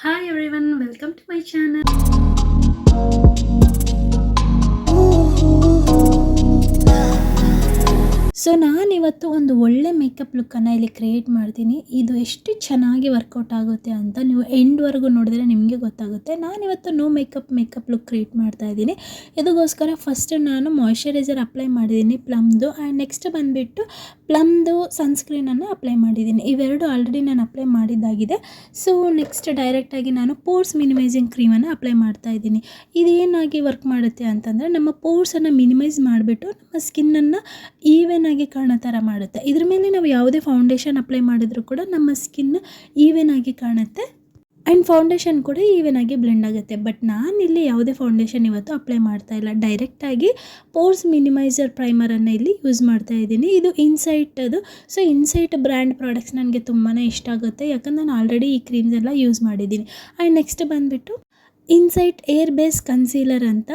Hi everyone, welcome to my channel. So ನಾನಿವತ್ತು ಒಂದು ಒಳ್ಳೆ ಮೇಕಪ್ ಲುಕ್ಕನ್ನು ಇಲ್ಲಿ ಕ್ರಿಯೇಟ್ ಮಾಡ್ತೀನಿ. ಇದು ಎಷ್ಟು ಚೆನ್ನಾಗಿ ವರ್ಕೌಟ್ ಆಗುತ್ತೆ ಅಂತ ನೀವು ಎಂಡ್ವರೆಗೂ ನೋಡಿದ್ರೆ ನಿಮಗೆ ಗೊತ್ತಾಗುತ್ತೆ. ನಾನಿವತ್ತು ನೋ ಮೇಕಪ್ ಲುಕ್ ಕ್ರಿಯೇಟ್ ಮಾಡ್ತಾ ಇದ್ದೀನಿ. ಇದಕ್ಕೋಸ್ಕರ ಫಸ್ಟ್ ನಾನು ಮಾಯ್ಶ್ಚರೈಸರ್ ಅಪ್ಲೈ ಮಾಡಿದ್ದೀನಿ ಪ್ಲಮ್ದು, ಆ್ಯಂಡ್ ನೆಕ್ಸ್ಟ್ ಬಂದುಬಿಟ್ಟು ಪ್ಲಮ್ದು ಸನ್ಸ್ಕ್ರೀನನ್ನು ಅಪ್ಲೈ ಮಾಡಿದ್ದೀನಿ. ಇವೆರಡು ಆಲ್ರೆಡಿ ನಾನು ಅಪ್ಲೈ ಮಾಡಿದ್ದಾಗಿದೆ. ಸೊ ನೆಕ್ಸ್ಟ್ ಡೈರೆಕ್ಟಾಗಿ ನಾನು ಪೋರ್ಸ್ ಮಿನಿಮೈಸಿಂಗ್ ಕ್ರೀಮನ್ನು ಅಪ್ಲೈ ಮಾಡ್ತಾ ಇದ್ದೀನಿ. ಇದೇನಾಗಿ ವರ್ಕ್ ಮಾಡುತ್ತೆ ಅಂತಂದರೆ ನಮ್ಮ ಪೋರ್ಸನ್ನು ಮಿನಿಮೈಸ್ ಮಾಡಿಬಿಟ್ಟು ನಮ್ಮ ಸ್ಕಿನ್ನನ್ನು ಈವನ್ ಆಗಿ ಕಾಣೋ ಥರ ಮಾಡುತ್ತೆ. ಇದ್ರ ಮೇಲೆ ನಾವು ಯಾವುದೇ ಫೌಂಡೇಶನ್ ಅಪ್ಲೈ ಮಾಡಿದರೂ ಕೂಡ ನಮ್ಮ ಸ್ಕಿನ್ ಈವನ್ ಆಗಿ ಕಾಣುತ್ತೆ, ಆ್ಯಂಡ್ ಫೌಂಡೇಶನ್ ಕೂಡ ಈವನ್ ಆಗಿ ಬ್ಲೆಂಡ್ ಆಗುತ್ತೆ. ಬಟ್ ನಾನಿಲ್ಲಿ ಯಾವುದೇ ಫೌಂಡೇಶನ್ ಇವತ್ತು ಅಪ್ಲೈ ಮಾಡ್ತಾ ಇಲ್ಲ, ಡೈರೆಕ್ಟಾಗಿ ಪೋರ್ಸ್ ಮಿನಿಮೈಸರ್ ಪ್ರೈಮರನ್ನು ಇಲ್ಲಿ ಯೂಸ್ ಮಾಡ್ತಾ ಇದ್ದೀನಿ. ಇದು ಇನ್ಸೈಟ್ ಅದು. ಸೊ ಇನ್ಸೈಟ್ ಬ್ರ್ಯಾಂಡ್ ಪ್ರಾಡಕ್ಟ್ಸ್ ನನಗೆ ತುಂಬಾ ಇಷ್ಟ ಆಗುತ್ತೆ, ಯಾಕಂದ್ರೆ ನಾನು ಆಲ್ರೆಡಿ ಈ ಕ್ರೀಮ್ಸ್ ಎಲ್ಲ ಯೂಸ್ ಮಾಡಿದ್ದೀನಿ. ಆ್ಯಂಡ್ ನೆಕ್ಸ್ಟ್ ಬಂದುಬಿಟ್ಟು ಇನ್ಸೈಟ್ ಏರ್ ಬೇಸ್ ಕನ್ಸೀಲರ್ ಅಂತ.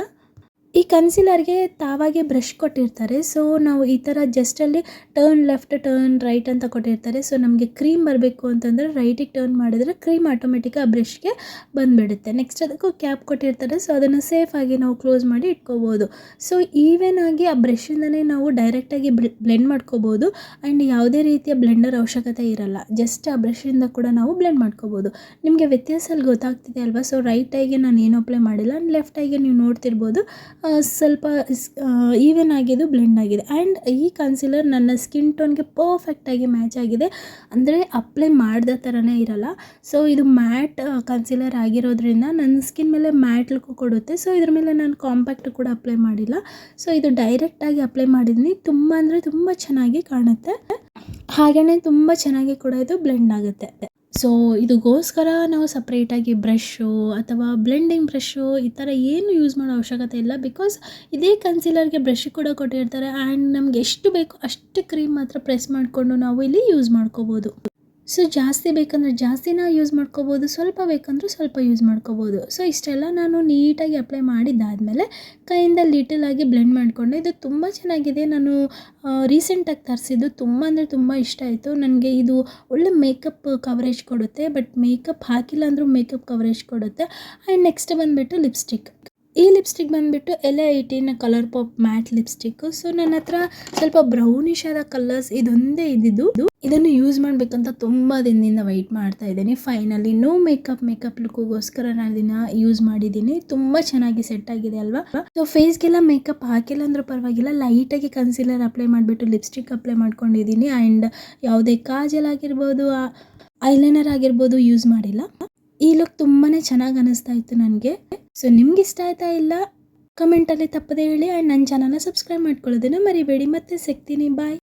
ಈ ಕನ್ಸೀಲರ್ಗೆ ತಾವಾಗೆ ಬ್ರಷ್ ಕೊಟ್ಟಿರ್ತಾರೆ. ಸೊ ನಾವು ಈ ಥರ ಜಸ್ಟಲ್ಲಿ ಟರ್ನ್ ಲೆಫ್ಟ್ ಟರ್ನ್ ರೈಟ್ ಅಂತ ಕೊಟ್ಟಿರ್ತಾರೆ. ಸೊ ನಮಗೆ ಕ್ರೀಮ್ ಬರಬೇಕು ಅಂತಂದರೆ ರೈಟಿಗೆ ಟರ್ನ್ ಮಾಡಿದರೆ ಕ್ರೀಮ್ ಆಟೋಮೆಟಿಕ್ ಆ ಬ್ರಷ್ಗೆ ಬಂದುಬಿಡುತ್ತೆ. ನೆಕ್ಸ್ಟ್ ಅದಕ್ಕೂ ಕ್ಯಾಪ್ ಕೊಟ್ಟಿರ್ತಾರೆ. ಸೊ ಅದನ್ನು ಸೇಫಾಗಿ ನಾವು ಕ್ಲೋಸ್ ಮಾಡಿ ಇಟ್ಕೋಬೋದು. ಸೊ ಈವನ್ ಆಗಿ ಆ ಬ್ರಷಿಂದನೇ ನಾವು ಡೈರೆಕ್ಟಾಗಿ ಬ್ಲೆಂಡ್ ಮಾಡ್ಕೋಬೋದು, ಆ್ಯಂಡ್ ಯಾವುದೇ ರೀತಿಯ ಬ್ಲೆಂಡರ್ ಅವಶ್ಯಕತೆ ಇರಲ್ಲ. ಜಸ್ಟ್ ಆ ಬ್ರಷಿಂದ ಕೂಡ ನಾವು ಬ್ಲೆಂಡ್ ಮಾಡ್ಕೋಬೋದು. ನಿಮಗೆ ವ್ಯತ್ಯಾಸ ಅಲ್ಲಿ ಗೊತ್ತಾಗ್ತಿದೆ ಅಲ್ವಾ? ಸೊ ರೈಟ್ ಐಗೆ ನಾನು ಏನು ಅಪ್ಲೈ ಮಾಡಿಲ್ಲ, ಆ್ಯಂಡ್ ಲೆಫ್ಟ್ ಐಗೆ ನೀವು ನೋಡ್ತಿರ್ಬೋದು ಸ್ವಲ್ಪ ಈವನ್ ಆಗಿದ್ದು ಬ್ಲೆಂಡ್ ಆಗಿದೆ. ಆ್ಯಂಡ್ ಈ ಕನ್ಸೀಲರ್ ನನ್ನ ಸ್ಕಿನ್ ಟೋನ್ಗೆ ಪರ್ಫೆಕ್ಟಾಗಿ ಮ್ಯಾಚ್ ಆಗಿದೆ, ಅಂದರೆ ಅಪ್ಲೈ ಮಾಡಿದ ಥರನೇ ಇರಲ್ಲ. ಸೊ ಇದು ಮ್ಯಾಟ್ ಕನ್ಸೀಲರ್ ಆಗಿರೋದ್ರಿಂದ ನನ್ನ ಸ್ಕಿನ್ ಮೇಲೆ ಮ್ಯಾಟ್ ಲುಕ್ ಕೊಡುತ್ತೆ. ಸೊ ಇದ್ರ ಮೇಲೆ ನಾನು ಕಾಂಪ್ಯಾಕ್ಟ್ ಕೂಡ ಅಪ್ಲೈ ಮಾಡಿಲ್ಲ. ಸೊ ಇದು ಡೈರೆಕ್ಟಾಗಿ ಅಪ್ಲೈ ಮಾಡಿದ್ದೀನಿ. ತುಂಬ ಅಂದರೆ ತುಂಬ ಚೆನ್ನಾಗಿ ಕಾಣುತ್ತೆ, ಹಾಗೆಯೇ ತುಂಬ ಚೆನ್ನಾಗಿ ಕೂಡ ಇದು ಬ್ಲೆಂಡ್ ಆಗುತ್ತೆ. ಸೊ ಇದಕ್ಕೋಸ್ಕರ ನಾವು ಸಪ್ರೇಟಾಗಿ ಬ್ರಷು ಅಥವಾ ಬ್ಲೆಂಡಿಂಗ್ ಬ್ರಷು ಈ ಥರ ಏನು ಯೂಸ್ ಮಾಡೋ ಅವಶ್ಯಕತೆ ಇಲ್ಲ. ಬಿಕಾಸ್ ಇದೇ ಕನ್ಸೀಲರ್ಗೆ ಬ್ರಷ್ ಕೂಡ ಕೊಟ್ಟಿರ್ತಾರೆ, ಆ್ಯಂಡ್ ನಮ್ಗೆ ಎಷ್ಟು ಬೇಕೋ ಅಷ್ಟು ಕ್ರೀಮ್ ಮಾತ್ರ ಪ್ರೆಸ್ ಮಾಡಿಕೊಂಡು ನಾವು ಇಲ್ಲಿ ಯೂಸ್ ಮಾಡ್ಕೋಬೋದು. ಸೊ ಜಾಸ್ತಿ ಬೇಕಂದರೆ ಜಾಸ್ತಿನ ಯೂಸ್ ಮಾಡ್ಕೋಬೋದು, ಸ್ವಲ್ಪ ಬೇಕಂದ್ರೆ ಸ್ವಲ್ಪ ಯೂಸ್ ಮಾಡ್ಕೋಬೋದು. ಸೊ ಇಷ್ಟೆಲ್ಲ ನಾನು ನೀಟಾಗಿ ಅಪ್ಲೈ ಮಾಡಿದ್ದಾದಮೇಲೆ ಕೈಯಿಂದ ಲಿಟಲಾಗಿ ಬ್ಲೆಂಡ್ ಮಾಡಿಕೊಂಡೆ. ಇದು ತುಂಬ ಚೆನ್ನಾಗಿದೆ. ನಾನು ರೀಸೆಂಟಾಗಿ ತರಿಸಿದ್ದು, ತುಂಬ ಅಂದರೆ ತುಂಬ ಇಷ್ಟ ಆಯಿತು ನನಗೆ. ಇದು ಒಳ್ಳೆ ಮೇಕಪ್ ಕವರೇಜ್ ಕೊಡುತ್ತೆ, ಬಟ್ ಮೇಕಪ್ ಹಾಕಿಲ್ಲ ಅಂದರೂ ಮೇಕಪ್ ಕವರೇಜ್ ಕೊಡುತ್ತೆ. ಆ್ಯಂಡ್ ನೆಕ್ಸ್ಟ್ ಬಂದುಬಿಟ್ಟು ಲಿಪ್ಸ್ಟಿಕ್. ಈ ಲಿಪ್ಸ್ಟಿಕ್ ಬಂದುಬಿಟ್ಟು LA18 colour pop mat lipstick. So ನನ್ನ ಹತ್ರ ಸ್ವಲ್ಪ ಬ್ರೌನಿಶ್ ಆದ ಕಲರ್ಸ್ ಇದೊಂದೇ ಇದ್ದಿದ್ದು. ಇದನ್ನು ಯೂಸ್ ಮಾಡಬೇಕಂತ ತುಂಬ ದಿನದಿಂದ ವೆಯ್ಟ್ ಮಾಡ್ತಾ ಇದ್ದೀನಿ. ಫೈನಲಿ ನೋ ಮೇಕಪ್ ಲುಕ್ಗೋಸ್ಕರ ನಾನು ಇದನ್ನು ಯೂಸ್ ಮಾಡಿದ್ದೀನಿ. ತುಂಬ ಚೆನ್ನಾಗಿ ಸೆಟ್ ಆಗಿದೆ ಅಲ್ವಾ? ಸೊ ಫೇಸ್ಗೆಲ್ಲ ಮೇಕಪ್ ಹಾಕಿಲ್ಲ ಅಂದರೂ ಪರವಾಗಿಲ್ಲ, ಲೈಟಾಗಿ ಕನ್ಸೀಲರ್ ಅಪ್ಲೈ ಮಾಡಿಬಿಟ್ಟು ಲಿಪ್ಸ್ಟಿಕ್ ಅಪ್ಲೈ ಮಾಡ್ಕೊಂಡಿದ್ದೀನಿ. ಆ್ಯಂಡ್ ಯಾವುದೇ ಕಾಜಲ್ ಆಗಿರ್ಬೋದು, ಐಲೈನರ್ ಆಗಿರ್ಬೋದು ಯೂಸ್ ಮಾಡಿಲ್ಲ. ಈ ಲುಕ್ ತುಂಬಾ ಚೆನ್ನಾಗಿ ಅನ್ನಿಸ್ತಾ ಇತ್ತು ನನಗೆ. ಸೊ ನಿಮ್ಗೆ ಇಷ್ಟ ಆಯ್ತಾ ಇಲ್ಲ ಕಮೆಂಟಲ್ಲಿ ತಪ್ಪದೆ ಹೇಳಿ, ಆ್ಯಂಡ್ ನನ್ನ ಚಾನಲ್ನ ಸಬ್ಸ್ಕ್ರೈಬ್ ಮಾಡ್ಕೊಳ್ಳೋದನ್ನು ಮರಿಬೇಡಿ. ಮತ್ತೆ ಸಿಗ್ತೀನಿ, ಬಾಯ್.